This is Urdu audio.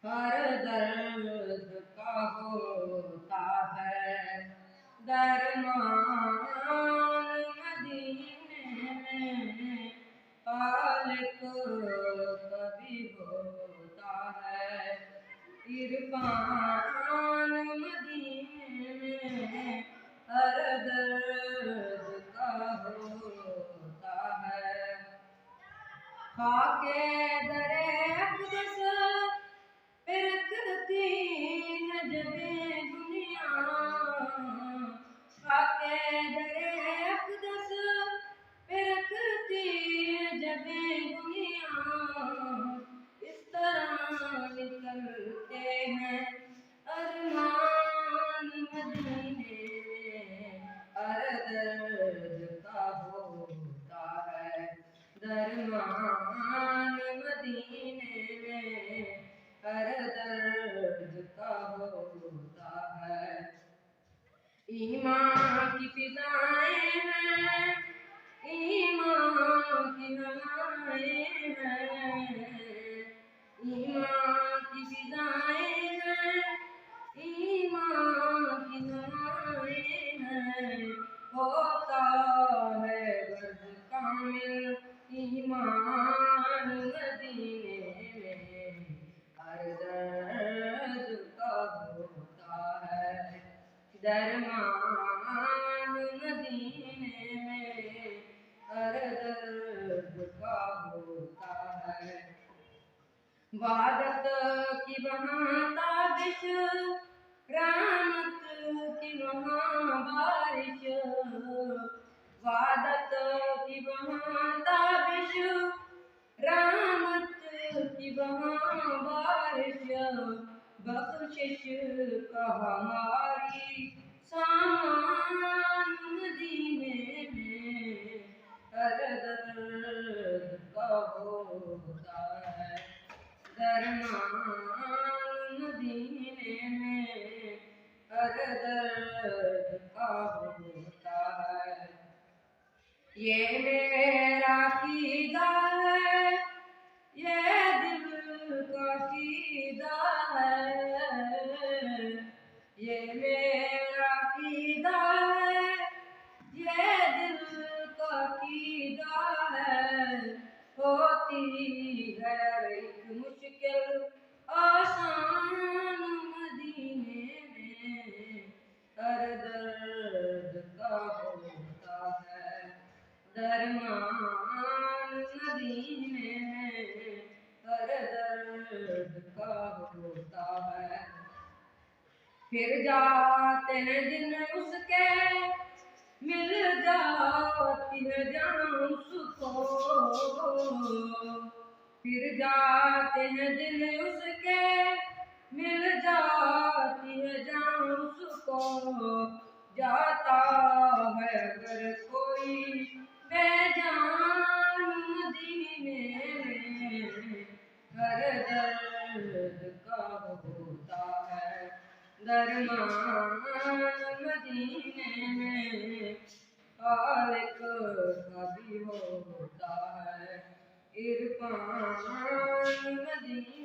ہر درد کا ہوتا ہے درمان مدینے میں، خالق کبھی ہوتا ہے عرفان مدینے میں، ہر درد کا ہوتا ہے خاک در اقدس پہ رکھتی ہے جب دنیا، خاک در اقدس پہ رکھتی ہے جب دنیا، اس طرح نکلتے ہیں ارمان مدینے میں، ہر درد کا ہوتا ہے درمان مدینے میں، ہر درد کا ہوتا ہے ایمان کی فضائیں ہیں، ایمان کی ہوائیں ہیں، ایمان کی فضائیں ہیں، ایمان کی ہوائیں ہیں، ہوتا ہے غرض کامل ایمان مدینے میں، ہر درد کا ہوتا ہے درمان مدینے میں، ہر درد کا ہوتا ہے وحدت کی وہاں تابش، رحمت کی وہاں بارش، وحدت کی وہاں تابش، رحمت کی وہاں بارش، بخشش کا ہماری سامان مدینے میں، ہر درد کا ہوتا ہے درمان مدینے میں، ہر درد کا ہوتا ہے یہ میرا عقیدہ ہے، یہ دل کا عقیدہ ہے، یہ میرا عقیدہ ہے، یہ دل کا عقیدہ ہے، ہوتی ہے ایک مشکل آسان مدینے میں، ہر درد کا ہوتا ہے درمان مدینے میں، ہر درد کا ہوتا ہے پھر جاتے ہیں دن اس کے مل جاتی ہے جان اس کو، پھر جاتے ہیں دن اس کے مل جاتی ہے جان اس کو، جاتا ہے اگر کوئی بے جان مدینے میں، ہر درد کا ہوتا ہے درمان مدینے میں، خالق کا بھی ہوتا ہے عرفان مدینے